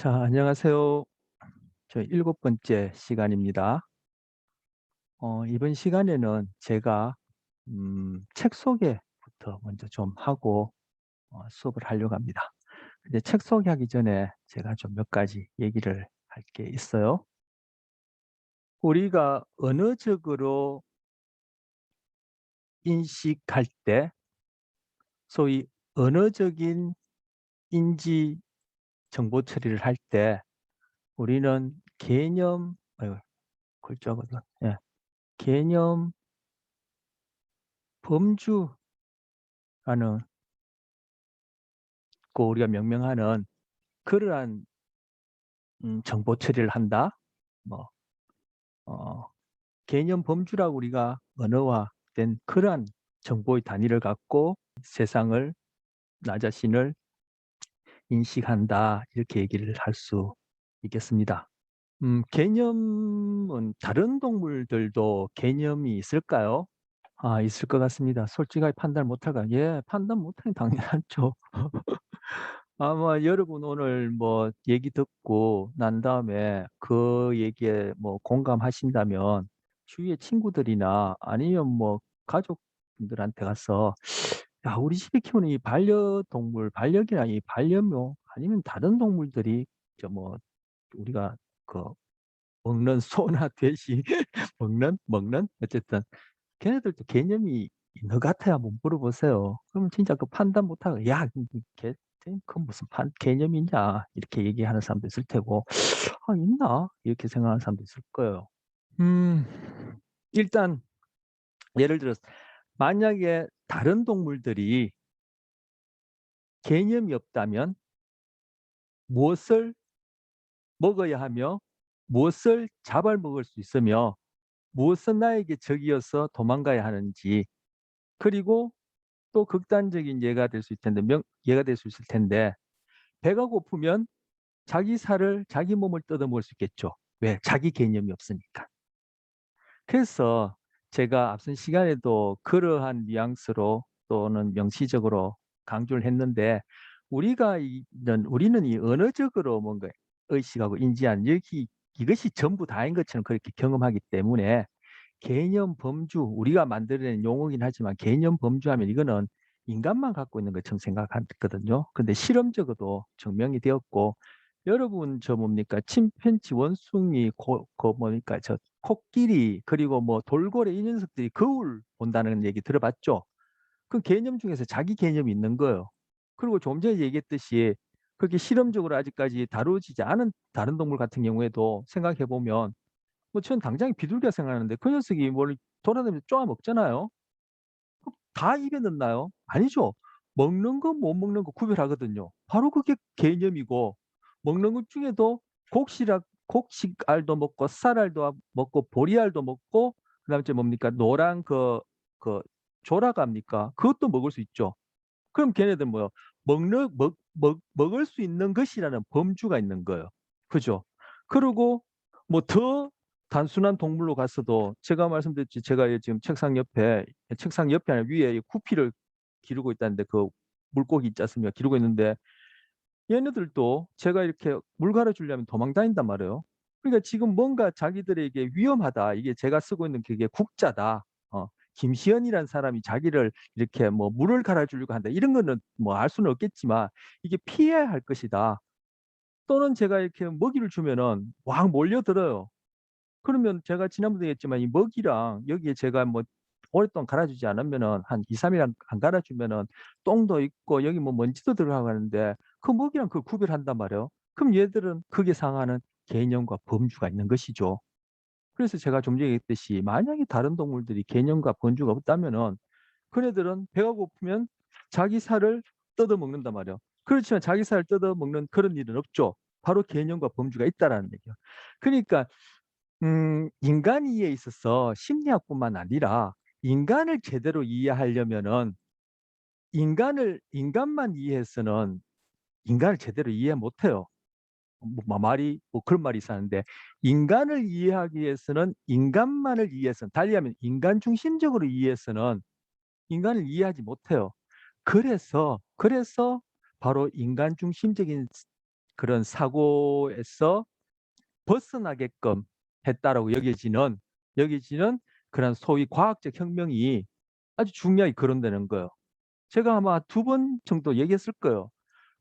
자, 안녕하세요. 저희 일곱 번째 시간입니다. 이번 시간에는 제가 책 소개부터 먼저 좀 하고 수업을 하려고 합니다. 근데 책 소개하기 전에 제가 좀 몇 가지 얘기를 할 게 있어요. 우리가 언어적으로 인식할 때 소위 언어적인 인지 정보 처리를 할 때 우리는 개념 아이고 글자거든. 예. 개념 범주라는 우리가 명명하는 그러한 정보 처리를 한다. 뭐 어 개념 범주라고 우리가 언어화된 그러한 정보의 단위를 갖고 세상을 나 자신을 인식한다. 이렇게 얘기를 할 수 있겠습니다. 개념은 다른 동물들도 개념이 있을까요? 아, 있을 것 같습니다. 솔직하게 판단을 못할까요? 예, 판단 못하긴 당연하죠. 아마 여러분 오늘 뭐 얘기 듣고 난 다음에 그 얘기에 뭐 공감하신다면 주위의 친구들이나 아니면 뭐 가족분들한테 가서 "야, 우리 집에 키우는 이 반려동물, 반려견 이 반려묘 아니면 다른 동물들이 저 뭐 우리가 그 먹는 소나 돼지 먹는 어쨌든 걔네들도 개념이 있는 것 같아요." 한번 물어보세요. 그러면 진짜 그 판단 못하고 "야, 걔 그 무슨 개념이 있냐." 이렇게 얘기하는 사람도 있을 테고 '아, 있나?' 이렇게 생각하는 사람도 있을 거예요. 음 일단 예를 들어서 만약에 다른 동물들이 개념이 없다면 무엇을 먹어야 하며 무엇을 잡아먹을 수 있으며 무엇은 나에게 적이어서 도망가야 하는지, 그리고 또 극단적인 예가 될 수 있을 텐데 예가 될 수 있을 텐데 배가 고프면 자기 살을 자기 몸을 뜯어먹을 수 있겠죠. 왜? 자기 개념이 없으니까. 그래서 제가 앞선 시간에도 그러한 뉘앙스로 또는 명시적으로 강조를 했는데 우리는 이 언어적으로 뭔가 의식하고 인지한 여기 이것이 전부 다인 것처럼 그렇게 경험하기 때문에 개념 범주, 우리가 만들어낸 용어긴 하지만 개념 범주하면 이거는 인간만 갖고 있는 것처럼 생각했거든요. 근데 실험적으로도 증명이 되었고, 여러분 저 뭡니까 침팬지, 원숭이, 뭡니까 저 코끼리, 그리고 뭐 돌고래 이 녀석들이 거울 본다는 얘기 들어봤죠? 그 개념 중에서 자기 개념이 있는 거예요. 그리고 좀 전에 얘기했듯이 그렇게 실험적으로 아직까지 다루어지지 않은 다른 동물 같은 경우에도 생각해 보면 뭐 전 당장에 비둘기가 생각나는데 그 녀석이 뭘 돌아다니면서 쪼아 먹잖아요. 그럼 다 입에 넣나요? 아니죠. 먹는 거 못 먹는 거 구별하거든요. 바로 그게 개념이고, 먹는 것 중에도 곡식알도 먹고 쌀알도 먹고 보리알도 먹고, 그다음에 저 뭡니까 노란 조라갑니까? 그것도 먹을 수 있죠. 그럼 걔네들 뭐요? 먹을 수 있는 것이라는 범주가 있는 거예요. 그죠? 그리고 뭐 더 단순한 동물로 갔어도 제가 말씀드렸지, 제가 지금 책상 옆에 아니라 위에 이 구피를 기르고 있다는데, 그 물고기 있지 않습니까? 기르고 있는데 얘네들도 제가 이렇게 물 갈아 주려면 도망 다닌단 말이에요. 그러니까 지금 뭔가 자기들에게 위험하다. 이게 제가 쓰고 있는 그게 국자다. 김시연이라는 사람이 자기를 이렇게 뭐 물을 갈아 주려고 한다. 이런 거는 뭐 알 수는 없겠지만 이게 피해야 할 것이다. 또는 제가 이렇게 먹이를 주면은 막 몰려들어요. 그러면 제가 지난번에 얘기했지만 이 먹이랑 여기에 제가 뭐 오랫동안 갈아주지 않으면은 한 2-3일 안 갈아주면은 똥도 있고 여기 뭐 먼지도 들어가고 하는데 그 먹이랑 그걸 구별한단 말이에요. 그럼 얘들은 거기에 상하는 개념과 범주가 있는 것이죠. 그래서 제가 좀 전에 얘기했듯이 만약에 다른 동물들이 개념과 범주가 없다면은 그네들은 배가 고프면 자기 살을 뜯어 먹는단 말이에요. 그렇지만 자기 살을 뜯어 먹는 그런 일은 없죠. 바로 개념과 범주가 있다라는 얘기예요. 그러니까 인간 이해에 있어서 심리학뿐만 아니라 인간을 제대로 이해하려면은 인간만 이해해서는 인간을 제대로 이해 못 해요. 말이 뭐 그런 말이 있었는데, 인간을 이해하기 위해서는 인간만을 이해해서는, 달리하면 인간 중심적으로 이해해서는 인간을 이해하지 못해요. 그래서 바로 인간 중심적인 그런 사고에서 벗어나게끔 했다라고 여겨지는 그런 소위 과학적 혁명이 아주 중요하게 거론되는 거예요. 제가 아마 2번 정도 얘기했을 거예요.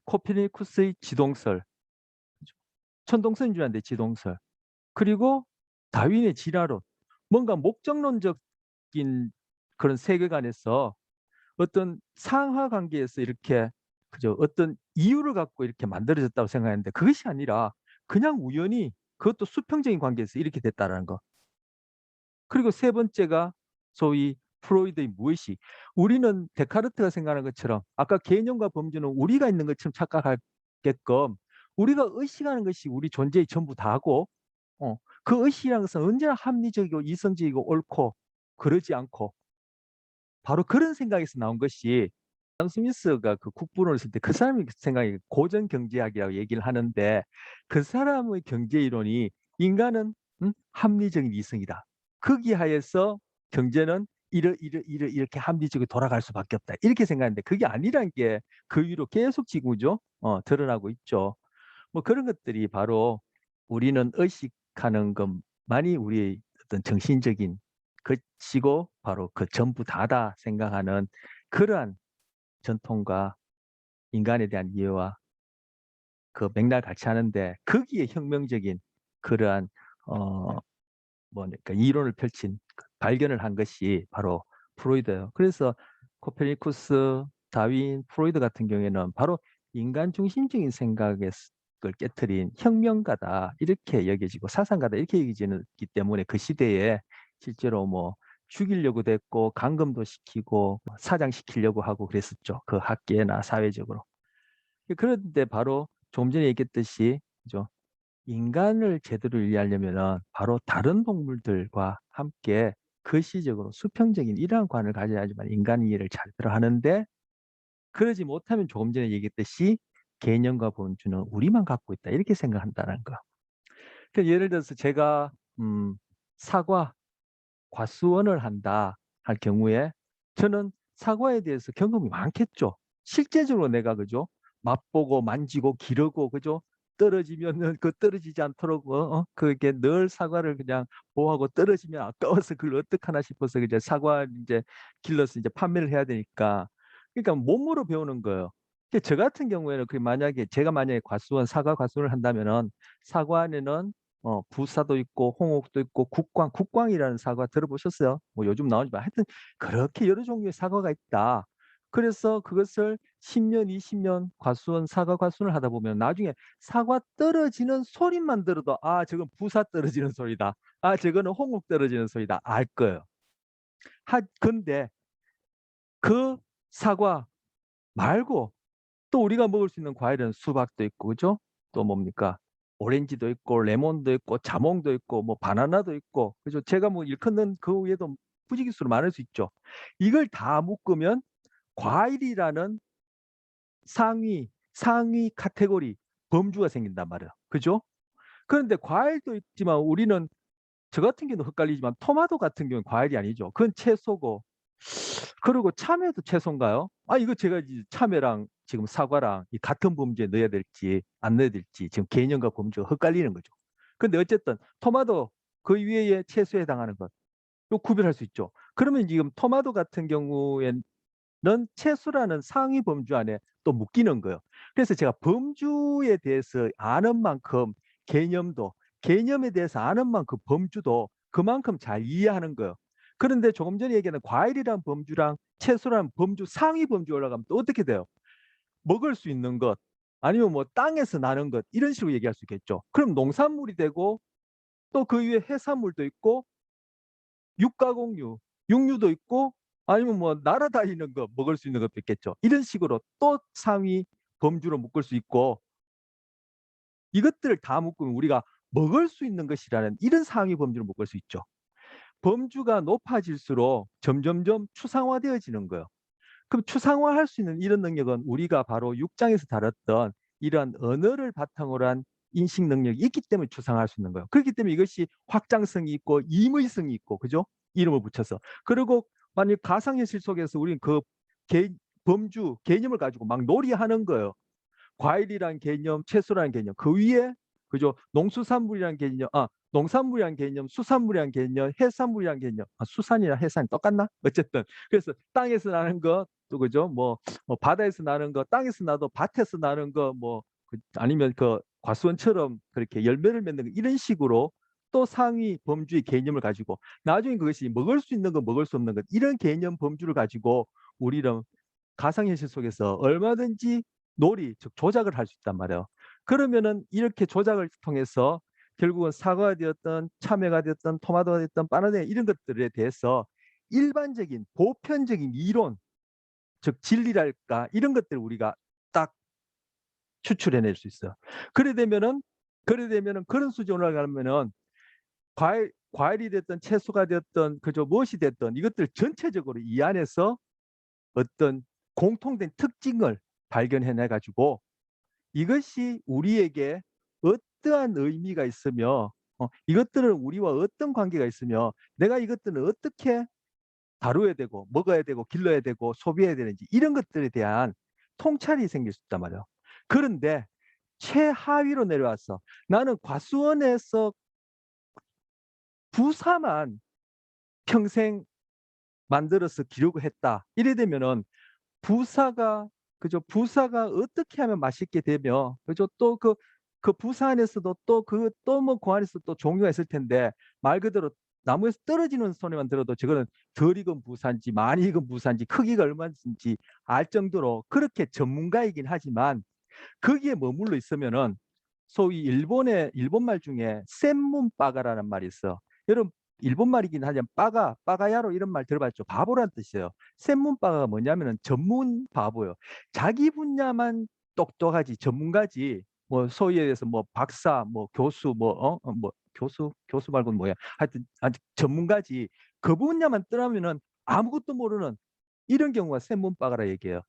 코페르니쿠스의 지동설, 천동설인줄알았는데 지동설. 그리고 다윈의 진화론. 뭔가 목적론적인 그런 세계관에서 어떤 상하 관계에서 이렇게 그죠 어떤 이유를 갖고 이렇게 만들어졌다고 생각했는데 그것이 아니라 그냥 우연히 그것도 수평적인 관계에서 이렇게 됐다라는 거. 그리고 세 번째가 소위 프로이드의 무의식. 우리는 데카르트가 생각하는 것처럼 아까 개념과 범주는 우리가 있는 것처럼 착각하게끔 우리가 의식하는 것이 우리 존재의 전부 다고 그 의식이라는 것은 언제나 합리적이고 이성적이고 옳고 그러지 않고 바로 그런 생각에서 나온 것이 adam 스미스가 그 국부론을 쓸 때 그 사람이 생각이 고전 경제학이라고 얘기를 하는데 그 사람의 경제 이론이 인간은 합리적인 이성이다. 거기 하에서 경제는 이렇게 합리적으로 돌아갈 수밖에 없다. 이렇게 생각하는데 그게 아니란 게 그 위로 계속 지금 그죠? 드러나고 있죠. 뭐 그런 것들이 바로 우리는 의식하는 것만이 우리의 어떤 정신적인 것이고 바로 그 전부 다다 생각하는 그러한 전통과 인간에 대한 이해와 그 맥락을 같이 하는데 거기에 혁명적인 그러한 뭐니까 이론을 펼친 발견을 한 것이 바로 프로이드예요. 그래서 코페르니쿠스, 다윈, 프로이드 같은 경우에는 바로 인간 중심적인 생각을 깨뜨린 혁명가다 이렇게 여겨지고 사상가다 이렇게 여겨지기 때문에 그 시대에 실제로 뭐 죽이려고도 했고 감금도 시키고 사장시키려고 하고 그랬었죠. 그 학계나 사회적으로. 그런데 바로 조금 전에 얘기했듯이 그죠? 인간을 제대로 이해하려면은 바로 다른 동물들과 함께 거시적으로 수평적인 이러한 관을 가져야지만 인간 이해를 제대로 하는데 그러지 못하면 조금 전에 얘기했듯이 개념과 본주는 우리만 갖고 있다 이렇게 생각한다는 거. 그러니까 예를 들어서 제가 사과 과수원을 한다 할 경우에 저는 사과에 대해서 경험이 많겠죠. 실제적으로 내가 그죠? 맛보고 만지고 기르고 그죠? 떨어지면은 그 떨어지지 않도록 그게 늘 사과를 그냥 보호하고 떨어지면 아까워서 그걸 어떡하나 싶어서 이제 사과 이제 길러서 이제 판매를 해야 되니까 그러니까 몸으로 배우는 거예요. 저 같은 경우에는 그 만약에 제가 만약에 과수원 사과 과수원을 한다면은 사과 안에는 부사도 있고 홍옥도 있고 국광이라는 사과 들어보셨어요? 뭐 요즘 나오지만 하여튼 그렇게 여러 종류의 사과가 있다. 그래서 그것을 10년, 20년 사과 과수원을 하다 보면 나중에 사과 떨어지는 소리만 들어도 아, 저건 부사 떨어지는 소리다. 아, 저거는 홍옥 떨어지는 소리다. 알 거예요. 근데 그 사과 말고 또 우리가 먹을 수 있는 과일은 수박도 있고 그죠? 또 뭡니까? 오렌지도 있고 레몬도 있고 자몽도 있고 뭐 바나나도 있고 그죠? 제가 뭐 일컫는 그 위에도 부지기수로 많을 수 있죠. 이걸 다 묶으면 과일이라는 상위 카테고리 범주가 생긴단 말이에요. 그죠? 그런데 과일도 있지만 우리는 저 같은 경우는 헷갈리지만 토마토 같은 경우는 과일이 아니죠. 그건 채소고 그리고 참외도 채소인가요? 아, 이거 제가 이제 참외랑 지금 사과랑 이 같은 범주에 넣어야 될지 안 넣어야 될지 지금 개념과 범주가 헷갈리는 거죠. 근데 어쨌든 토마토 그 위에 채소에 해당하는 것, 요 구별할 수 있죠. 그러면 지금 토마토 같은 경우에는 채소라는 상위 범주 안에 또 묶이는 거예요. 그래서 제가 범주에 대해서 아는 만큼 개념도, 개념에 대해서 아는 만큼 범주도 그만큼 잘 이해하는 거예요. 그런데 조금 전에 얘기한 과일이란 범주랑 채소란 범주, 상위 범주 올라가면 또 어떻게 돼요? 먹을 수 있는 것, 아니면 뭐 땅에서 나는 것, 이런 식으로 얘기할 수 있겠죠. 그럼 농산물이 되고 또 그 위에 해산물도 있고 육가공유, 육류도 있고 아니면 뭐 날아다니는 거 먹을 수 있는 것도 있겠죠. 이런 식으로 또 상위 범주로 묶을 수 있고 이것들을 다 묶으면 우리가 먹을 수 있는 것이라는 이런 상위 범주로 묶을 수 있죠. 범주가 높아질수록 점점점 추상화되어지는 거예요. 그럼 추상화할 수 있는 이런 능력은 우리가 바로 6장에서 다뤘던 이러한 언어를 바탕으로 한 인식 능력이 있기 때문에 추상화할 수 있는 거예요. 그렇기 때문에 이것이 확장성이 있고 임의성이 있고 그죠? 이름을 붙여서. 그리고 만약 가상현실 속에서 우리는 그 범주 개념을 가지고 막 놀이하는 거예요. 과일이란 개념, 채소라는 개념, 그 위에 그죠? 농수산물이란 개념, 농산물이란 개념, 수산물이란 개념, 해산물이란 개념. 수산이랑 해산이 똑같나? 어쨌든 그래서 땅에서 나는 거, 또 그죠? 뭐 바다에서 나는 거, 땅에서 나도 밭에서 나는 거, 아니면 그 과수원처럼 그렇게 열매를 맺는 거, 이런 식으로 또 상위 범주의 개념을 가지고 나중에 그것이 먹을 수 있는 거, 먹을 수 없는 것, 이런 개념 범주를 가지고 우리는 가상현실 속에서 얼마든지 놀이, 즉 조작을 할 수 있단 말이에요. 그러면은 이렇게 조작을 통해서 결국은 사과가 되었던 참외가 되었던 토마토가 되었던 바나나, 이런 것들에 대해서 일반적인 보편적인 이론, 즉 진리랄까, 이런 것들을 우리가 딱 추출해낼 수 있어요. 그래 되면은 그런 수준으로 올라가면은 과일이 됐든 채소가 됐든 그저 무엇이 됐든 이것들 전체적으로 이 안에서 어떤 공통된 특징을 발견해내 가지고 이것이 우리에게 어떠한 의미가 있으며, 이것들은 우리와 어떤 관계가 있으며, 내가 이것들을 어떻게 다루어야 되고 먹어야 되고 길러야 되고 소비해야 되는지, 이런 것들에 대한 통찰이 생길 수 있단 말이에요. 그런데 최하위로 내려와서 나는 과수원에서 부사만 평생 만들어서 기르고 했다, 이래 되면은 부사가 부사가 어떻게 하면 맛있게 되며, 그죠? 또 그 부사 안에서도 또 뭐 그 안에서 또 종류가 있을 텐데, 말 그대로 나무에서 떨어지는 소리만 들어도 저거는 덜 익은 부사인지 많이 익은 부사인지 크기가 얼마인지 알 정도로 그렇게 전문가이긴 하지만, 거기에 머물러 있으면은 소위 일본말 중에 센문빠가라는 말이 있어. 여러분 일본 말이긴 하지만 빠가야로, 이런 말 들어봤죠? 바보란 뜻이에요. 센문빠가가 뭐냐면은 전문 바보예요. 자기 분야만 똑똑하지 전문가지. 뭐 소위에 대해서 뭐 박사, 뭐 교수, 뭐 교수 말고는 뭐야. 하여튼 아직 전문가지. 그 분야만 떠나면은 아무것도 모르는, 이런 경우가 센문빠가라 얘기해요.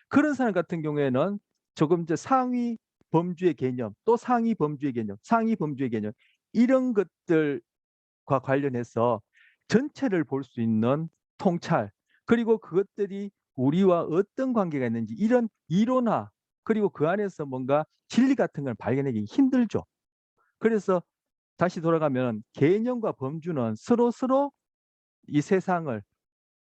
그런 사람 같은 경우에는 조금 이제 상위 범주의 개념, 또 상위 범주의 개념, 상위 범주의 개념, 이런 것들과 관련해서 전체를 볼 수 있는 통찰, 그리고 그것들이 우리와 어떤 관계가 있는지, 이런 이론화, 그리고 그 안에서 뭔가 진리 같은 걸 발견하기 힘들죠. 그래서 다시 돌아가면 개념과 범주는 서로 이 세상을,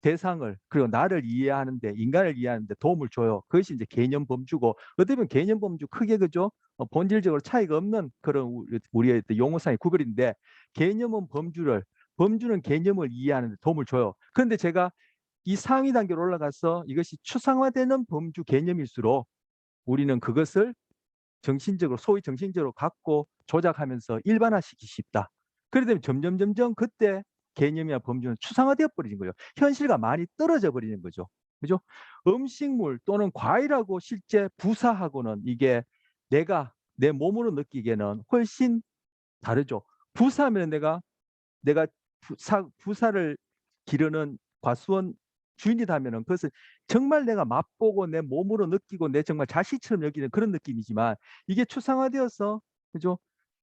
대상을, 그리고 나를 이해하는데, 인간을 이해하는데 도움을 줘요. 그것이 이제 개념 범주고, 어떻게 보면 개념 범주 크게 그죠? 본질적으로 차이가 없는 그런 우리의 용어상의 구별인데, 개념은 범주는 개념을 이해하는 데 도움을 줘요. 그런데 제가 이 상위 단계로 올라가서 이것이 추상화되는 범주 개념일수록 우리는 그것을 소위 정신적으로 갖고 조작하면서 일반화시키기 쉽다. 그러다 보면 점점 그때 개념이나 범주는 추상화되어 버리는 거예요. 현실과 많이 떨어져 버리는 거죠. 그죠? 음식물 또는 과일하고 실제 부사하고는 이게 내가 내 몸으로 느끼기에는 훨씬 다르죠. 부사하면 내가 부사를 기르는 과수원 주인이라면은 그것을 정말 내가 맛보고 내 몸으로 느끼고 내 정말 자식처럼 여기는 그런 느낌이지만, 이게 추상화되어서 그죠?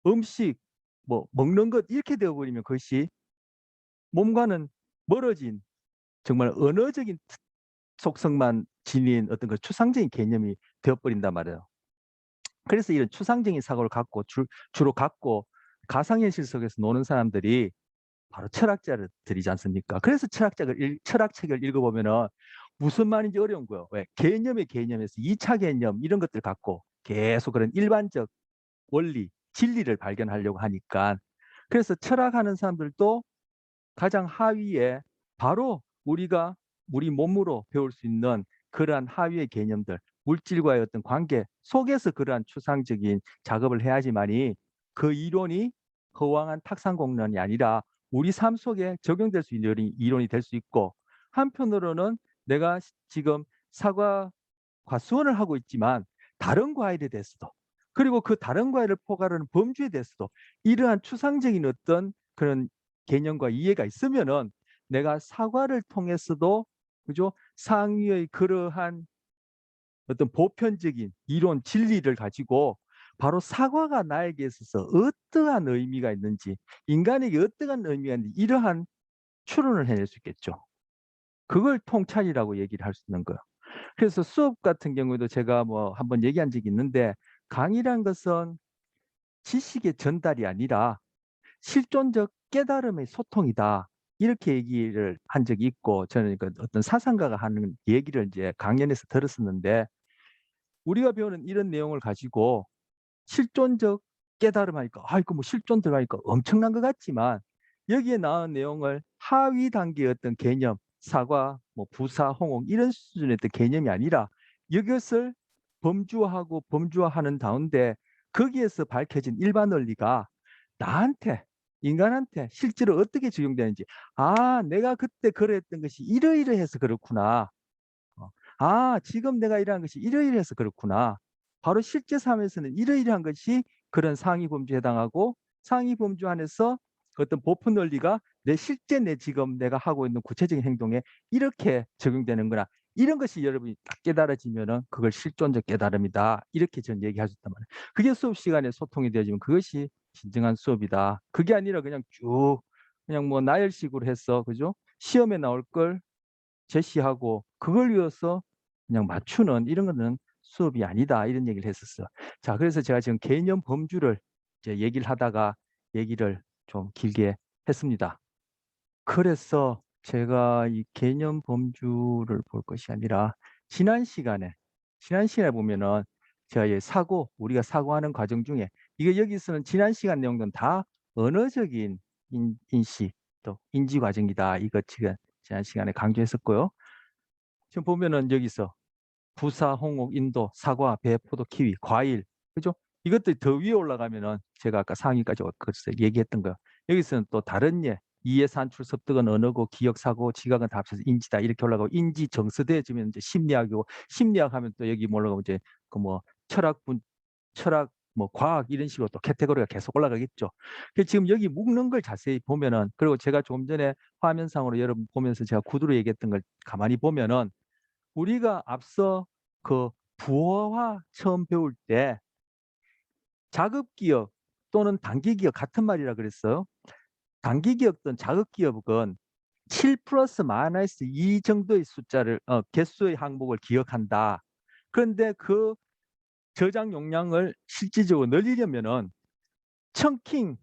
음식, 뭐 먹는 것, 이렇게 되어버리면 그것이 몸과는 멀어진, 정말 언어적인 속성만 지닌 어떤 그 추상적인 개념이 되어버린단 말이에요. 그래서 이런 추상적인 사고를 갖고 주로 갖고 가상현실 속에서 노는 사람들이 바로 철학자들이지 않습니까? 그래서 철학책을 읽어보면은 무슨 말인지 어려운 거예요. 왜? 개념에서 2차 개념, 이런 것들 갖고 계속 그런 일반적 원리, 진리를 발견하려고 하니까, 그래서 철학하는 사람들도 가장 하위에 바로 우리 몸으로 배울 수 있는 그러한 하위의 개념들, 물질과의 어떤 관계 속에서 그러한 추상적인 작업을 해야지만이 그 이론이 허황한 탁상 공론이 아니라 우리 삶 속에 적용될 수 있는 이론이 될 수 있고, 한편으로는 내가 지금 사과 과수원을 하고 있지만 다른 과일에 대해서도, 그리고 그 다른 과일을 포괄하는 범주에 대해서도 이러한 추상적인 어떤 그런 개념과 이해가 있으면은 내가 사과를 통해서도 그죠? 상위의 그러한 어떤 보편적인 이론 진리를 가지고 바로 사과가 나에게 있어서 어떠한 의미가 있는지, 인간에게 어떠한 의미가 있는지, 이러한 추론을 해낼 수 있겠죠. 그걸 통찰이라고 얘기를 할 수 있는 거예요. 그래서 수업 같은 경우에도 제가 뭐 한번 얘기한 적이 있는데 강의란 것은 지식의 전달이 아니라 실존적 깨달음의 소통이다. 이렇게 얘기를 한 적이 있고 저는 그 어떤 사상가가 하는 얘기를 이제 강연에서 들었었는데 우리가 배우는 이런 내용을 가지고 실존적 깨달음 하니까 이거 뭐 실존 들어가니까 엄청난 것 같지만 여기에 나온 내용을 하위 단계의 어떤 개념, 사과, 뭐 부사, 홍옥 이런 수준의 어떤 개념이 아니라 이것을 범주화하고 범주화하는 가운데 거기에서 밝혀진 일반 원리가 나한테 인간한테 실제로 어떻게 적용되는지 내가 그때 그랬던 것이 이러이러해서 그렇구나. 어. 지금 내가 일하는 것이 이러이러해서 그렇구나. 바로 실제 삶에서는 이러이러한 것이 그런 상위 범주에 해당하고 상위 범주 안에서 어떤 보편 원리가 내 지금 내가 하고 있는 구체적인 행동에 이렇게 적용되는구나. 이런 것이 여러분이 딱 깨달아지면은 그걸 실존적 깨달음이다. 이렇게 전 얘기하셨단 말이에요. 그게 수업 시간에 소통이 되어지면 그것이 진정한 수업이다. 그게 아니라 그냥 쭉 그냥 뭐 나열식으로 해서 그죠? 시험에 나올 걸 제시하고 그걸 위해서 그냥 맞추는 이런 거는 수업이 아니다. 이런 얘기를 했었어요. 자, 그래서 제가 지금 개념 범주를 이제 얘기를 하다가 얘기를 좀 길게 했습니다. 그래서 제가 이 개념 범주를 볼 것이 아니라 지난 시간에 보면은 제가 우리가 사고하는 과정 중에 이게 여기서는 지난 시간 내용들은 다 언어적인 인식 또 인지 과정이다. 이거 지금 지난 시간에 강조했었고요. 지금 보면은 여기서 부사, 홍옥, 인도, 사과, 배, 포도, 키위, 과일, 그죠? 이것들이 더 위에 올라가면은 제가 아까 상위까지 글쎄 얘기했던 거. 여기서는 또 다른 이해, 산출, 습득은 언어고, 기억, 사고, 지각은 다 합쳐서 인지다 이렇게 올라가고 인지 정서대해지면 이제 심리학이고 심리학 하면 또 여기 뭐 올라가면 이제 그 뭐 철학, 뭐 과학 이런 식으로 또 카테고리가 계속 올라가겠죠. 그래서 지금 여기 묶는 걸 자세히 보면은 그리고 제가 조금 전에 화면상으로 여러분 보면서 제가 구두로 얘기했던 걸 가만히 보면은 우리가 앞서 그 부어화 처음 배울 때 자급기억 또는 단기기억 같은 말이라 그랬어요. 단기기억 또는 자급기억은 7 플러스 마이너스 2 정도의 개수의 항목을 기억한다. 그런데 그 저장 용량을 실질적으로 늘리려면은 청킹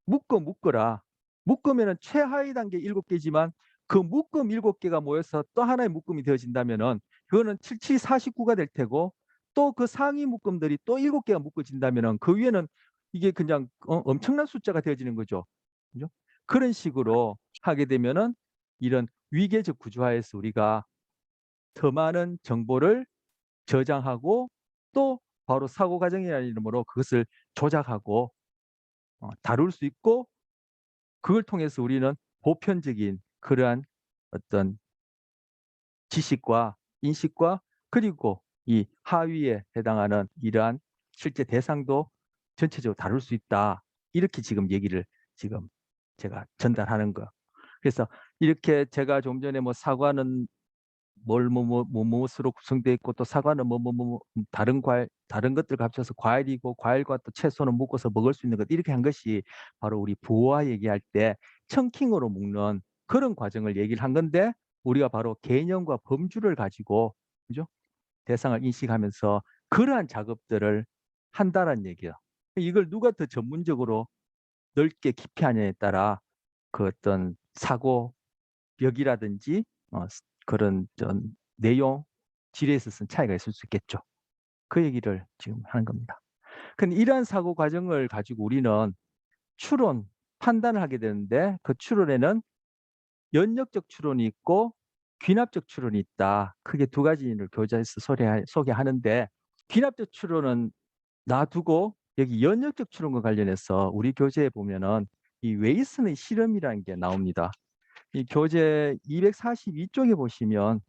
묶어라. 묶으면은 최하위 단계 7개지만 그 묶음 7개가 모여서 또 하나의 묶음이 되어진다면은 그거는 77, 49가 될 테고 또 그 상위 묶음들이 또 7개가 묶어진다면은 그 위에는 이게 그냥 엄청난 숫자가 되어지는 거죠. 그죠? 그런 식으로 하게 되면은 이런 위계적 구조화에서 우리가 더 많은 정보를 저장하고 또 바로 사고 과정이라는 이름으로 그것을 조작하고 다룰 수 있고 그걸 통해서 우리는 보편적인 그러한 어떤 지식과 인식과 그리고 이 하위에 해당하는 이러한 실제 대상도 전체적으로 다룰 수 있다. 이렇게 지금 얘기를 지금 제가 전달하는 거. 그래서 이렇게 제가 좀 전에 뭐 사과는 무엇으로 구성되어 있고 또 사과는 다른 것들과 합쳐서 과일이고 과일과 또 채소는 묶어서 먹을 수 있는 것 이렇게 한 것이 바로 우리 부화 얘기할 때 청킹으로 묶는 그런 과정을 얘기를 한 건데 우리가 바로 개념과 범주를 가지고 그죠? 대상을 인식하면서 그러한 작업들을 한다는 얘기예요. 이걸 누가 더 전문적으로 넓게 깊이 하냐에 따라 그 어떤 사고 벽이라든지 그런 내용, 질에 있어서는 차이가 있을 수 있겠죠. 그 얘기를 지금 하는 겁니다. 근데 이러한 사고 과정을 가지고 우리는 추론, 판단을 하게 되는데 그 추론에는 연역적 추론이 있고 귀납적 추론이 있다. 크게 두 가지를 교재에서 소개하는데 귀납적 추론은 놔두고 여기 연역적 추론과 관련해서 우리 교재에 보면은 이 웨이슨의 실험이라는 게 나옵니다. 이 교재 242쪽에 보시면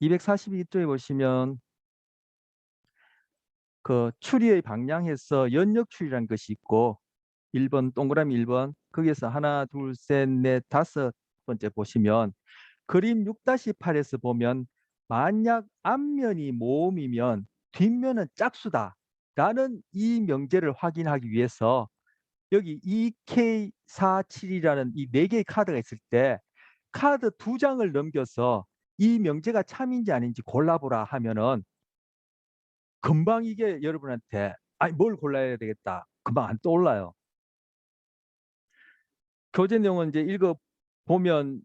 242쪽에 보시면 그 추리의 방향에서 연역 추리라는 것이 있고 1번 동그라미 1번 거기에서 하나 둘 셋 넷 다섯 번째 보시면 그림 6-8에서 보면 만약 앞면이 모음이면 뒷면은 짝수다 라는 이 명제를 확인하기 위해서 여기 EK47이라는 이 4개의 카드가 있을 때 카드 2장을 넘겨서 이 명제가 참인지 아닌지 골라보라 하면은 금방 이게 여러분한테 '아이 뭘 골라야 되겠다.' 금방 안 떠올라요. 교재 내용은 이제 읽어 보면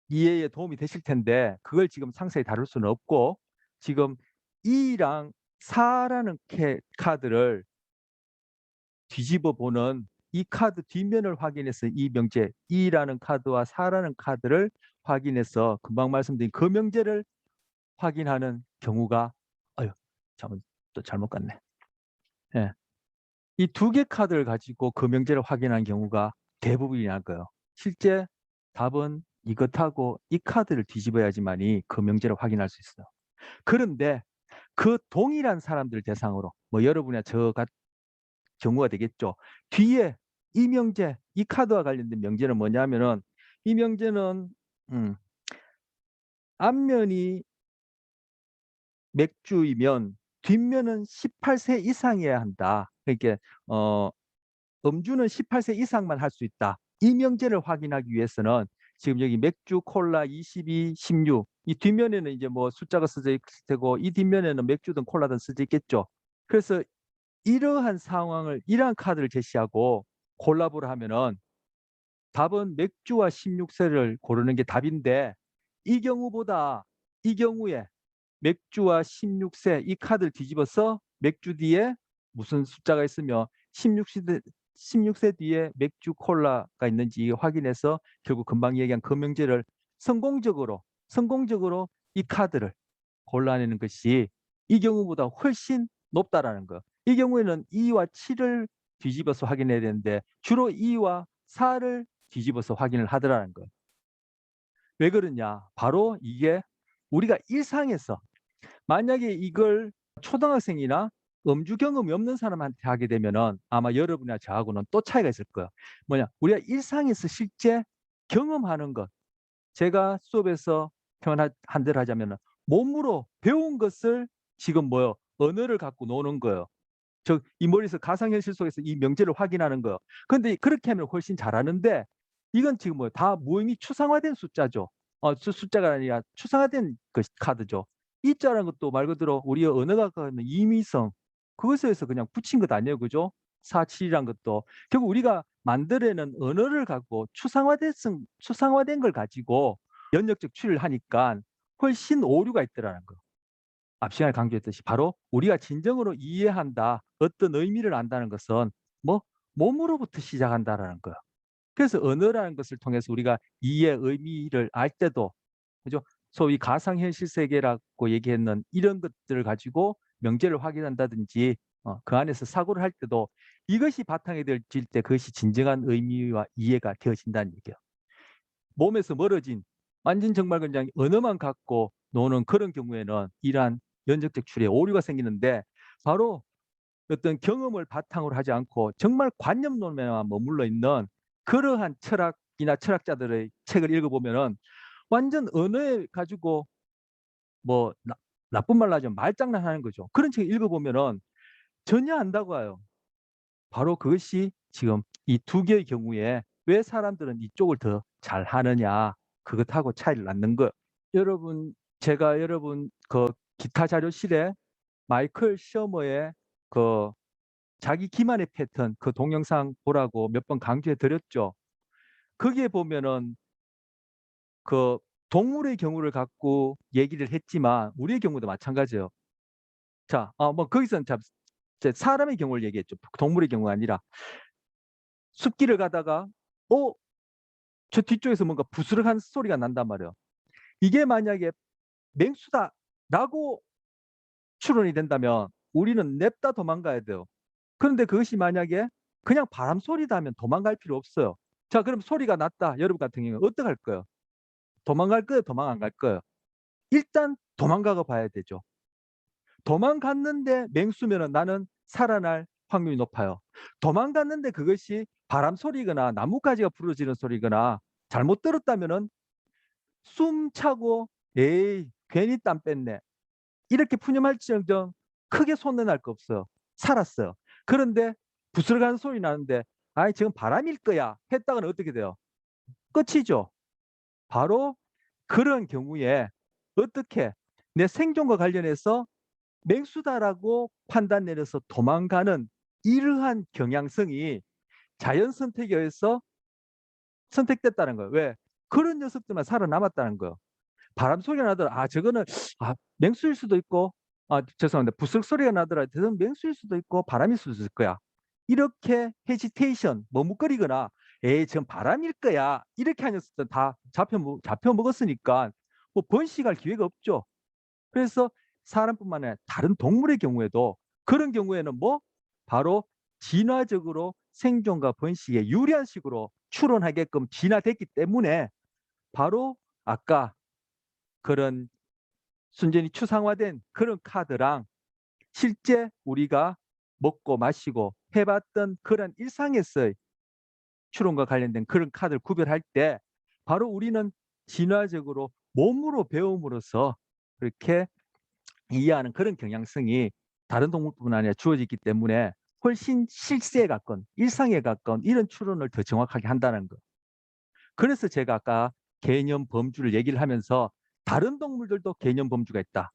이해에 도움이 되실 텐데 그걸 지금 상세히 다룰 수는 없고 지금 E랑 4라는 카드를 뒤집어 보는 이 카드 뒷면을 확인해서 이 명제 E라는 카드와 4라는 카드를 확인해서 금방 말씀드린 그 명제를 확인하는 경우가 아유 잘못 갔네. 예. 이 두 개 카드를 가지고 그 명제를 확인하는 경우가 대부분이란 거예요. 실제 답은 이것하고 이 카드를 뒤집어야지만이 그 명제를 확인할 수 있어요. 그런데 그 동일한 사람들 대상으로 뭐 여러분이나 저 경우가 되겠죠. 뒤에 이 명제, 이 카드와 관련된 명제는 뭐냐면은 이 명제는 음 앞면이 맥주이면 뒷면은 18세 이상이어야 한다. 그러니까 어 음주는 18세 이상만 할 수 있다. 이 명제를 확인하기 위해서는 지금 여기 맥주, 콜라 22, 16 이 뒷면에는 이제 뭐 숫자가 써져 있을 테고 이 뒷면에는 맥주든 콜라든 써져 있겠죠. 그래서 이러한 상황을 이러한 카드를 제시하고 콜라보를 하면은 답은 맥주와 16세를 고르는 게 답인데 이 경우보다 이 경우에 맥주와 16세 이 카드를 뒤집어서 맥주 뒤에 무슨 숫자가 있으며 16세 뒤에 맥주 콜라가 있는지 확인해서 결국 금방 얘기한 그 명제를 성공적으로 이 카드를 골라내는 것이 이 경우보다 훨씬 높다라는 거. 이 경우에는 2와 7을 뒤집어서 확인해야 되는데 주로 2와 4를 뒤집어서 확인을 하더라는 거예요. 왜 그러냐? 바로 이게 우리가 일상에서 만약에 이걸 초등학생이나 음주 경험이 없는 사람한테 하게 되면은 아마 여러분이나 저하고는 또 차이가 있을 거예요. 뭐냐? 우리가 일상에서 실제 경험하는 것. 제가 수업에서 표현 한 대로 하자면은 몸으로 배운 것을 지금 뭐요? 언어를 갖고 노는 거예요. 이 머리에서 가상현실 속에서 이 명제를 확인하는 거예요. 근데 그렇게 하면 훨씬 잘하는데 이건 지금 뭐예요? 다 무의미 추상화된 숫자죠. 숫자가 아니라 추상화된 그 카드죠. 이 자라는 것도 말 그대로 우리 언어가 갖는 임의성 그것에서 그냥 붙인 것 아니에요. 그죠? 4, 7이란 것도 결국 우리가 만들어낸 언어를 갖고 추상화된 걸 가지고 연역적 추리를 하니까 훨씬 오류가 있더라는 거. 앞 시간에 강조했듯이 바로 우리가 진정으로 이해한다, 어떤 의미를 안다는 것은 뭐 몸으로부터 시작한다라는 거예요. 그래서 언어라는 것을 통해서 우리가 이해 의미를 알 때도 그죠? 소위 가상현실 세계라고 얘기했는 이런 것들을 가지고 명제를 확인한다든지 그 안에서 사고를 할 때도 이것이 바탕이 될질 때 그것이 진정한 의미와 이해가 되어진다는 얘기예요. 몸에서 멀어진 완전 정말 그냥 언어만 갖고 노는 그런 경우에는 이러한 연적적 추리에 오류가 생기는데 바로 어떤 경험을 바탕으로 하지 않고 정말 관념론에만 머물러 있는 그러한 철학이나 철학자들의 책을 읽어보면은 완전 언어에 가지고 뭐 나쁜 말로 하자면 말장난하는 거죠. 그런 책을 읽어보면은 전혀 안다고 해요. 바로 그것이 지금 이 두 개의 경우에 왜 사람들은 이쪽을 더 잘하느냐 그것하고 차이를 낳는 거예요. 제가 여러분 그 기타 자료실에 마이클 셔머의 그 자기 기만의 패턴 그 동영상 보라고 몇 번 강조해 드렸죠. 거기에 보면은 그 동물의 경우를 갖고 얘기를 했지만 우리의 경우도 마찬가지예요. 자, 뭐 거기서는 사람의 경우를 얘기했죠. 동물의 경우가 아니라 숲길을 가다가 어, 저 뒤쪽에서 뭔가 부스럭한 소리가 난단 말이에요. 이게 만약에 맹수다라고 추론이 된다면 우리는 냅다 도망가야 돼요. 그런데 그것이 만약에 그냥 바람 소리다 하면 도망갈 필요 없어요. 자, 그럼 소리가 났다. 여러분 같은 경우는 어떡할 거예요? 도망갈 거예요? 도망 안 갈 거예요? 일단 도망가 봐야 되죠. 도망갔는데 맹수면은 나는 살아날 확률이 높아요. 도망갔는데 그것이 바람 소리거나 나뭇가지가 부러지는 소리거나 잘못 들었다면은 숨 차고 '에이 괜히 땀 뺐네.' 이렇게 푸념할지언정 크게 손해날 거 없어요. 살았어요. 그런데 부스럭하는 소리 나는데 '아이 저건 바람일 거야.' 했다가는 어떻게 돼요? 끝이죠. 바로 그런 경우에 어떻게 내 생존과 관련해서 맹수다라고 판단 내려서 도망가는 이러한 경향성이 자연 선택에 의해서 선택됐다는 거예요. 왜? 그런 녀석들만 살아남았다는 거예요. 바람 소리가 나더라. 저거는 맹수일 수도 있고, 죄송합니다. 부슬 소리가 나더라. 저건 맹수일 수도 있고 바람일 수도 있을 거야. 이렇게 헤지테이션, 머뭇거리거나, 에이, 전 바람일 거야. 이렇게 하는 녀석들 다 잡혀 먹었으니까 뭐 번식할 기회가 없죠. 그래서 사람뿐만 아니라 다른 동물의 경우에도 그런 경우에는 뭐 바로 진화적으로 생존과 번식에 유리한 식으로 추론하게끔 진화됐기 때문에 바로 아까 그런 순전히 추상화된 그런 카드랑 실제 우리가 먹고 마시고 해봤던 그런 일상에서의 추론과 관련된 그런 카드를 구별할 때 바로 우리는 진화적으로 몸으로 배움으로써 그렇게 이해하는 그런 경향성이 다른 동물뿐만 아니라 주어지기 때문에 훨씬 실세에 가까운 일상에 가까운 이런 추론을 더 정확하게 한다는 거. 그래서 제가 아까 개념 범주를 얘기를 하면서 다른 동물들도 개념 범주가 있다.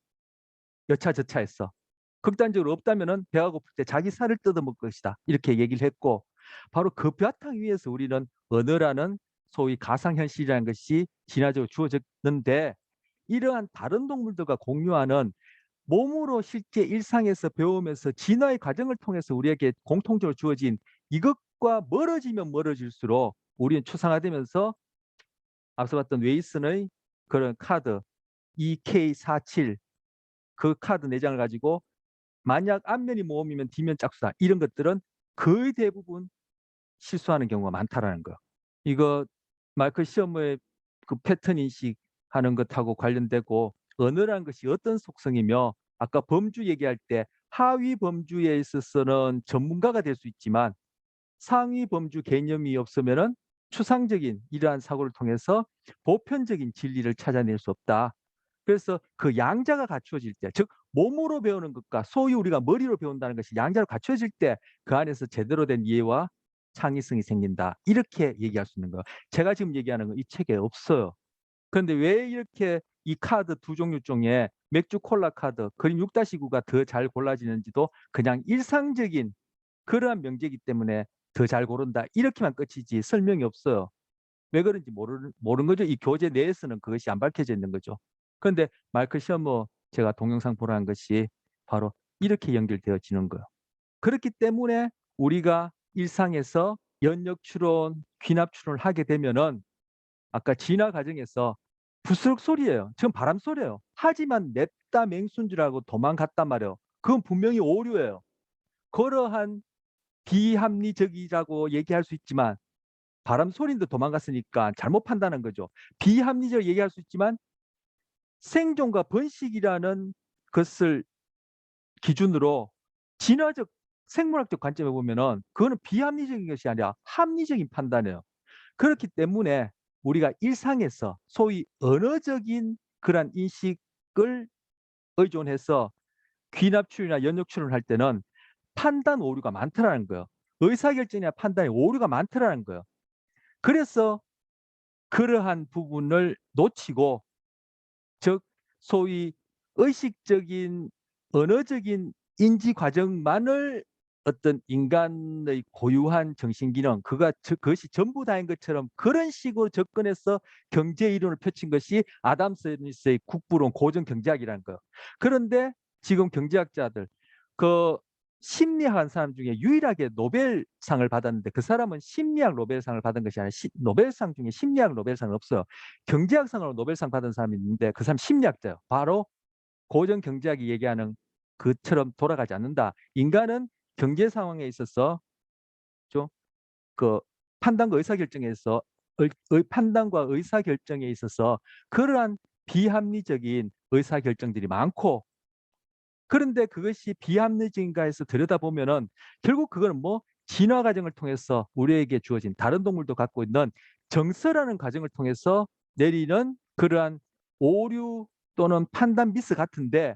여차저차했어. 극단적으로 없다면은 배가 고플 때 자기 살을 뜯어먹을 것이다. 이렇게 얘기를 했고 바로 그 바탕 위에서 우리는 언어라는 소위 가상현실이라는 것이 진화적으로 주어졌는데 이러한 다른 동물들과 공유하는 몸으로 실제 일상에서 배우면서 진화의 과정을 통해서 우리에게 공통적으로 주어진 이것과 멀어지면 멀어질수록 우리는 추상화되면서 앞서 봤던 웨이슨의 그런 카드 EK47 그 카드 4장을 가지고 만약 앞면이 모험이면 뒷면 짝수다. 이런 것들은 거의 대부분 실수하는 경우가 많다라는 거. 이거 마이클 시어머의 그 패턴 인식하는 것하고 관련되고 언어라는 것이 어떤 속성이며 아까 범주 얘기할 때 하위 범주에 있어서는 전문가가 될 수 있지만 상위 범주 개념이 없으면은 추상적인 이러한 사고를 통해서 보편적인 진리를 찾아낼 수 없다. 그래서 그 양자가 갖추어질 때, 즉 몸으로 배우는 것과 소위 우리가 머리로 배운다는 것이 양자로 갖추어질 때 그 안에서 제대로 된 이해와 창의성이 생긴다. 이렇게 얘기할 수 있는 거예요. 제가 지금 얘기하는 건 이 책에 없어요. 그런데 왜 이렇게 이 카드 두 종류 중에 맥주 콜라 카드 그림 6-9가 더 잘 골라지는지도 그냥 일상적인 그러한 명제이기 때문에 더 잘 고른다. 이렇게만 끝이지 설명이 없어요. 왜 그런지 모르는 거죠. 이 교재 내에서는 그것이 안 밝혀져 있는 거죠. 그런데 마이클 셔머 제가 동영상 보라는 것이 바로 이렇게 연결되어지는 거예요. 그렇기 때문에 우리가 일상에서 연역 추론, 귀납 추론을 하게 되면은 아까 진화 과정에서 부스럭 소리예요. 지금 바람 소리예요. 하지만 냅다 맹수인 줄 알고 도망갔단 말이에요. 그건 분명히 오류예요. 그러한 비합리적이라고 얘기할 수 있지만 바람 소리인데 도망갔으니까 잘못 판단한 거죠. 비합리적 얘기할 수 있지만 생존과 번식이라는 것을 기준으로 진화적 생물학적 관점에 보면은 그거는 비합리적인 것이 아니라 합리적인 판단이에요. 그렇기 때문에 우리가 일상에서 소위 언어적인 그런 인식을 의존해서 귀납출이나 연역출을 할 때는 판단 오류가 많더라는 거예요. 의사결정이나 판단에 오류가 많더라는 거예요. 그래서 그러한 부분을 놓치고 즉 소위 의식적인 언어적인 인지 과정만을 어떤 인간의 고유한 정신기능 그것이 전부 다인 것처럼 그런 식으로 접근해서 경제 이론을 펼친 것이 아담 스미스의 국부론 고전 경제학이라는 거예요. 그런데 지금 경제학자들 그 심리학한 사람 중에 유일하게 노벨상을 받았는데 그 사람은 심리학 노벨상을 받은 것이 아니라 노벨상 중에 심리학 노벨상은 없어요. 경제학상으로 노벨상 받은 사람이 있는데 그 사람 심리학자예요. 바로 고전 경제학이 얘기하는 그처럼 돌아가지 않는다. 인간은 경제 상황에 있어서 좀 그 판단과 의사결정에서 판단과 의사결정에 있어서 그러한 비합리적인 의사결정들이 많고 그런데 그것이 비합리적인가 해서 들여다보면은 결국 그거는 뭐 진화 과정을 통해서 우리에게 주어진 다른 동물도 갖고 있는 정서라는 과정을 통해서 내리는 그러한 오류 또는 판단 미스 같은데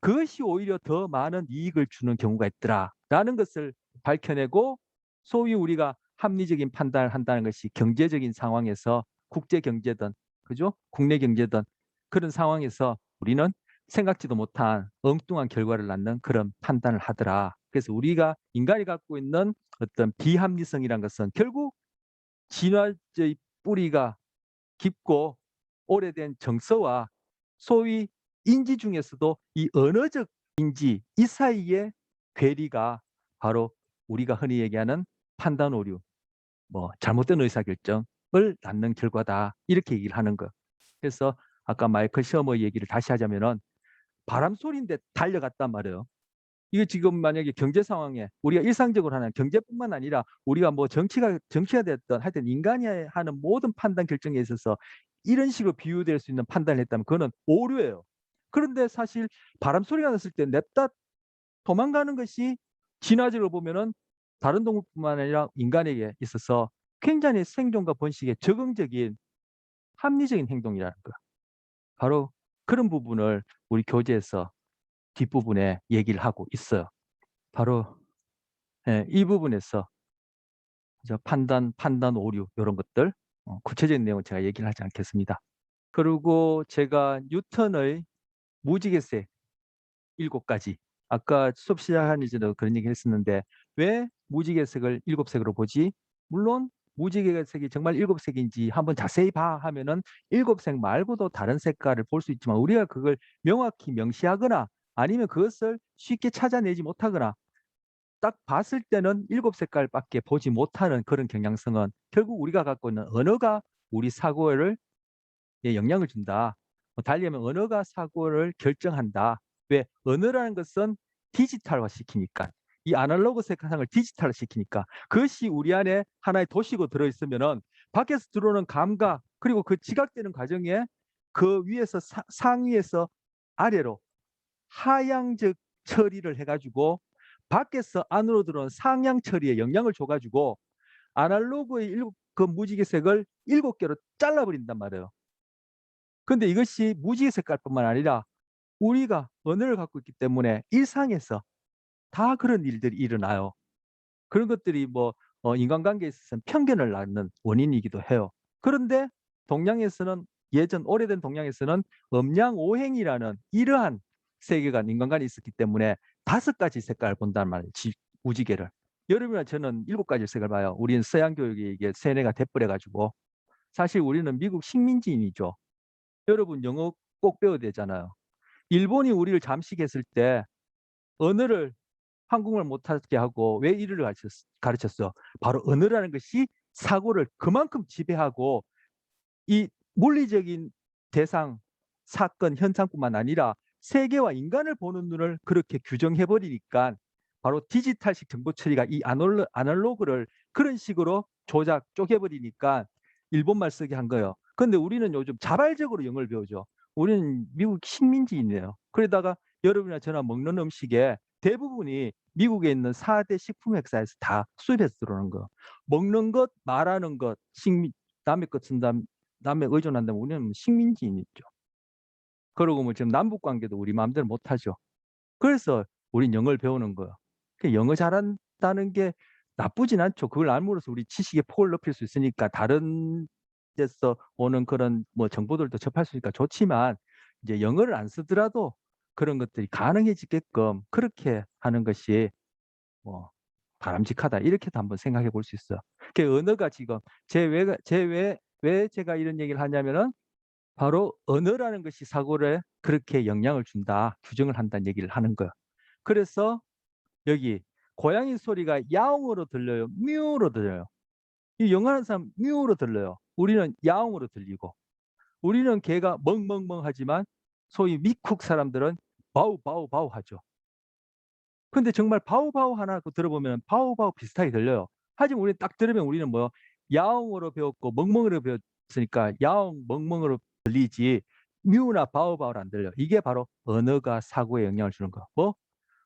그것이 오히려 더 많은 이익을 주는 경우가 있더라라는 것을 밝혀내고 소위 우리가 합리적인 판단을 한다는 것이 경제적인 상황에서 국제 경제든 그죠? 국내 경제든 그런 상황에서 우리는 생각지도 못한 엉뚱한 결과를 낳는 그런 판단을 하더라. 그래서 우리가 인간이 갖고 있는 어떤 비합리성이란 것은 결국 진화의 뿌리가 깊고 오래된 정서와 소위 인지 중에서도 이 언어적 인지 이 사이의 괴리가 바로 우리가 흔히 얘기하는 판단 오류, 뭐 잘못된 의사결정을 낳는 결과다. 이렇게 얘기를 하는 거. 그래서 아까 마이클 셔머 얘기를 다시 하자면은 바람 소리인데 달려갔단 말이에요. 이게 지금 만약에 경제 상황에 우리가 일상적으로 하는 경제뿐만 아니라 우리가 뭐 정치가 됐든 하여튼 인간이 하는 모든 판단 결정에 있어서 이런 식으로 비유될 수 있는 판단을 했다면 그거는 오류예요. 그런데 사실 바람 소리가 났을 때 냅다 도망가는 것이 진화적으로 보면은 다른 동물뿐만 아니라 인간에게 있어서 굉장히 생존과 번식에 적응적인 합리적인 행동이라는 거. 바로 그런 부분을 우리 교재에서 뒷부분에 얘기를 하고 있어요. 바로 예, 이 부분에서 판단 오류 이런 것들 구체적인 내용은 제가 얘기를 하지 않겠습니다. 그리고 제가 뉴턴의 무지개색 7가지 아까 수업 시작하기 전에 그런 얘기 했었는데 왜 무지개색을 7색으로 보지? 물론 무지개색이 정말 7색인지 한번 자세히 봐 하면은 7색 말고도 다른 색깔을 볼 수 있지만 우리가 그걸 명확히 명시하거나 아니면 그것을 쉽게 찾아내지 못하거나 딱 봤을 때는 7색깔밖에 보지 못하는 그런 경향성은 결국 우리가 갖고 있는 언어가 우리 사고를 영향을 준다. 달리 하면 언어가 사고를 결정한다. 왜? 언어라는 것은 디지털화 시키니까. 이 아날로그 세상을 디지털화 시키니까 그것이 우리 안에 하나의 도시고 들어있으면은 밖에서 들어오는 감각 그리고 그 지각되는 과정에 그 위에서 상위에서 아래로 하향적 처리를 해가지고 밖에서 안으로 들어온 상향 처리에 영향을 줘가지고 아날로그의 그 무지개색을 7개로 잘라버린단 말이에요. 근데 이것이 무지개 색깔뿐만 아니라 우리가 언어를 갖고 있기 때문에 일상에서 다 그런 일들이 일어나요. 그런 것들이 뭐 인간관계에 있어서는 편견을 낳는 원인이기도 해요. 그런데 동양에서는 오래된 동양에서는 음양오행이라는 이러한 세계관, 인간관이 있었기 때문에 5가지 색깔을 본단 말이에요. 무지개를. 여러분이나 저는 7가지 색을 봐요. 우리는 서양 교육이 이게 세뇌가 돼버려가지고 사실 우리는 미국 식민지인이죠. 여러분 영어 꼭 배워야 되잖아요. 일본이 우리를 잠식했을 때 언어를 한국말 못하게 하고 왜 이를 가르쳤어? 바로 언어라는 것이 사고를 그만큼 지배하고 이 물리적인 대상, 사건, 현상뿐만 아니라 세계와 인간을 보는 눈을 그렇게 규정해버리니까 바로 디지털식 정보 처리가 이 아날로그를 그런 식으로 쪼개버리니까 일본말 쓰게 한 거예요. 근데 우리는 요즘 자발적으로 영어를 배우죠. 우리는 미국 식민지인이에요. 그러다가 여러분이나 저나 먹는 음식에 대부분이 미국에 있는 4대 식품 회사에서 다 수입해서 들어오는 거. 먹는 것, 말하는 것, 남의 것 쓴다면 남에 의존한다면 우리는 식민지인이죠. 그러고 뭐 지금 남북 관계도 우리 마음대로 못하죠. 그래서 우린 영어를 배우는 거예요. 영어 잘한다는 게 나쁘진 않죠. 그걸 알므로써 우리 지식의 폭을 높일 수 있으니까 다른 데서 오는 그런 뭐 정보들도 접할 수 있으니까 좋지만 이제 영어를 안 쓰더라도 그런 것들이 가능해지게끔 그렇게 하는 것이 뭐 바람직하다. 이렇게도 한번 생각해 볼 수 있어요. 그 언어가 지금 왜 제가 이런 얘기를 하냐면은 바로 언어라는 것이 사고를 그렇게 영향을 준다, 규정을 한다는 얘기를 하는 거예요. 그래서 여기 고양이 소리가 야옹으로 들려요, 뮤로 들려요. 이 영어하는 사람 뮤로 들려요. 우리는 야옹으로 들리고, 우리는 개가 멍멍멍 하지만 소위 미쿡 사람들은 바우 바우 바우 하죠. 근데 정말 바우바우 하나 들어보면 바우바우 비슷하게 들려요. 하지만 우리는 딱 들으면 우리는 뭐 야옹으로 배웠고 멍멍으로 배웠으니까 야옹 멍멍으로 들리지 뮤나 바우바우를 안 들려. 이게 바로 언어가 사고에 영향을 주는 거. 뭐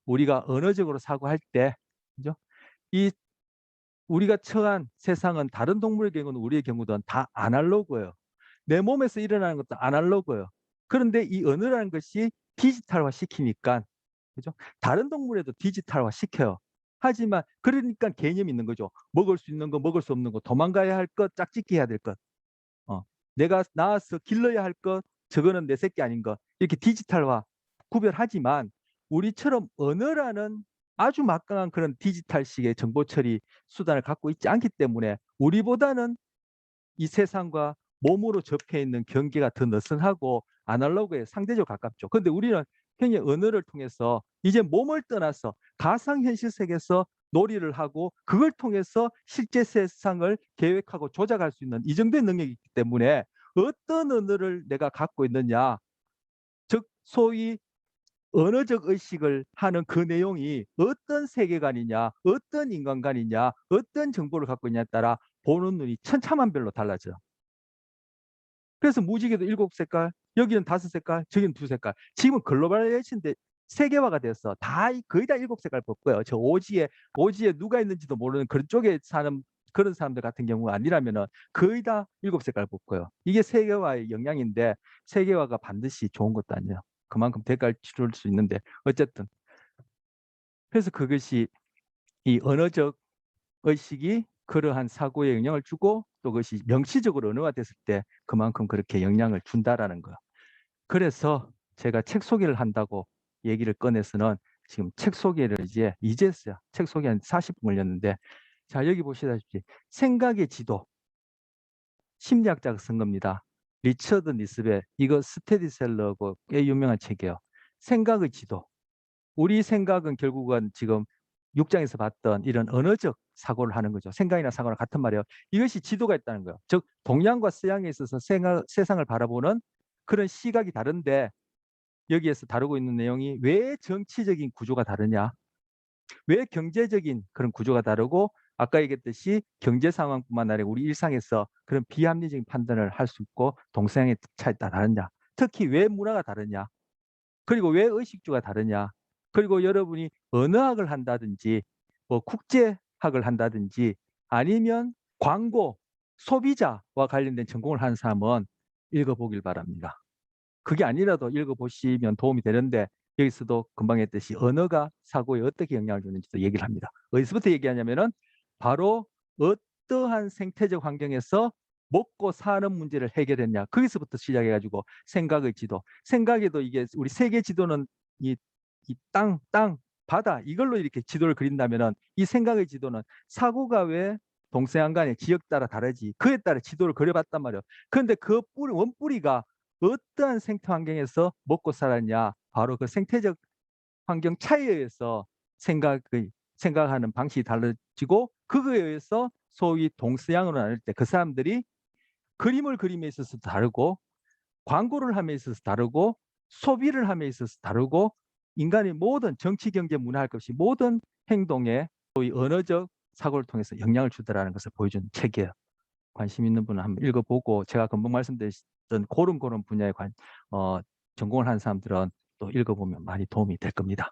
우리가 언어적으로 사고할 때 그죠? 이 우리가 처한 세상은 다른 동물의 경우는 우리의 경우든 다 아날로그예요. 내 몸에서 일어나는 것도 아날로그예요. 그런데 이 언어라는 것이 디지털화 시키니까 그죠? 다른 동물에도 디지털화 시켜요. 하지만 그러니까 개념이 있는 거죠. 먹을 수 있는 거, 먹을 수 없는 거, 도망가야 할 것, 짝짓기 해야 될 것. 어. 내가 나와서 길러야 할 것, 저거는 내 새끼 아닌 거 이렇게 디지털화 구별하지만 우리처럼 언어라는 아주 막강한 그런 디지털식의 정보 처리 수단을 갖고 있지 않기 때문에 우리보다는 이 세상과 몸으로 접해 있는 경계가 더 느슨하고 아날로그에 상대적으로 가깝죠. 그런데 우리는 굉장히 언어를 통해서 이제 몸을 떠나서 가상현실 세계에서 놀이를 하고 그걸 통해서 실제 세상을 계획하고 조작할 수 있는 이 정도의 능력이 있기 때문에 어떤 언어를 내가 갖고 있느냐, 즉 소위 언어적 의식을 하는 그 내용이 어떤 세계관이냐, 어떤 인간관이냐, 어떤 정보를 갖고 있냐에 따라 보는 눈이 천차만별로 달라져요. 그래서 무지개도 7색깔, 여기는 5색깔, 저기는 2색깔. 지금은 글로벌레이션인데 세계화가 됐어. 거의 다 7색깔 뽑고요. 저 오지에 누가 있는지도 모르는 그런 쪽에 사는 그런 사람들 같은 경우가 아니라면은 거의 다 7색깔 뽑고요. 이게 세계화의 영향인데 세계화가 반드시 좋은 것도 아니에요. 그만큼 대가를 치를 수 있는데 어쨌든 그래서 그것이 이 언어적 의식이 그러한 사고에 영향을 주고 또 그것이 명시적으로 언어화됐을 때 그만큼 그렇게 영향을 준다라는 거예요. 그래서 제가 책 소개를 한다고 얘기를 꺼내서는 지금 책 소개를 이제 했어요. 책 소개 한 40분 걸렸는데 자 여기 보시다시피 생각의 지도 심리학자가 쓴 겁니다. 리처드 니스베 이거 스테디셀러고 꽤 유명한 책이에요. 생각의 지도. 우리 생각은 결국은 지금 6장에서 봤던 이런 언어적 사고를 하는 거죠. 생각이나 사고랑 같은 말이에요. 이것이 지도가 있다는 거예요. 즉 동양과 서양에 있어서 세상을 바라보는 그런 시각이 다른데 여기에서 다루고 있는 내용이 왜 정치적인 구조가 다르냐, 왜 경제적인 그런 구조가 다르고 아까 얘기했듯이 경제 상황뿐만 아니라 우리 일상에서 그런 비합리적인 판단을 할 수 있고 동서양의 차이에 따라 다르냐, 특히 왜 문화가 다르냐, 그리고 왜 의식주가 다르냐, 그리고 여러분이 언어학을 한다든지 뭐 국제학을 한다든지 아니면 광고, 소비자와 관련된 전공을 하는 사람은 읽어보길 바랍니다. 그게 아니라도 읽어보시면 도움이 되는데 여기서도 금방 했듯이 언어가 사고에 어떻게 영향을 주는지도 얘기를 합니다. 어디서부터 얘기하냐면은 바로 어떠한 생태적 환경에서 먹고 사는 문제를 해결했냐 거기서부터 시작해가지고 생각의 지도, 생각에도 이게 우리 세계 지도는 이 땅, 바다 이걸로 이렇게 지도를 그린다면은 이 생각의 지도는 사고가 왜 동서양 간의 지역 따라 다르지 그에 따라 지도를 그려봤단 말이에요. 그런데 그 원뿌리가 어떠한 생태 환경에서 먹고 살았냐 바로 그 생태적 환경 차이에 의해서 생각하는 방식이 달라지고 그거에 의해서 소위 동서양으로 나눌 때 그 사람들이 그림을 그림에 있어서 다르고 광고를 함에 있어서 다르고 소비를 함에 있어서 다르고 인간의 모든 정치, 경제, 문화할 것이 모든 행동에 소위 언어적 사고를 통해서 영향을 주더라는 것을 보여주는 책이에요. 관심 있는 분은 한번 읽어보고 제가 금방 말씀드렸던 그런 분야에 전공을 한 사람들은 또 읽어보면 많이 도움이 될 겁니다.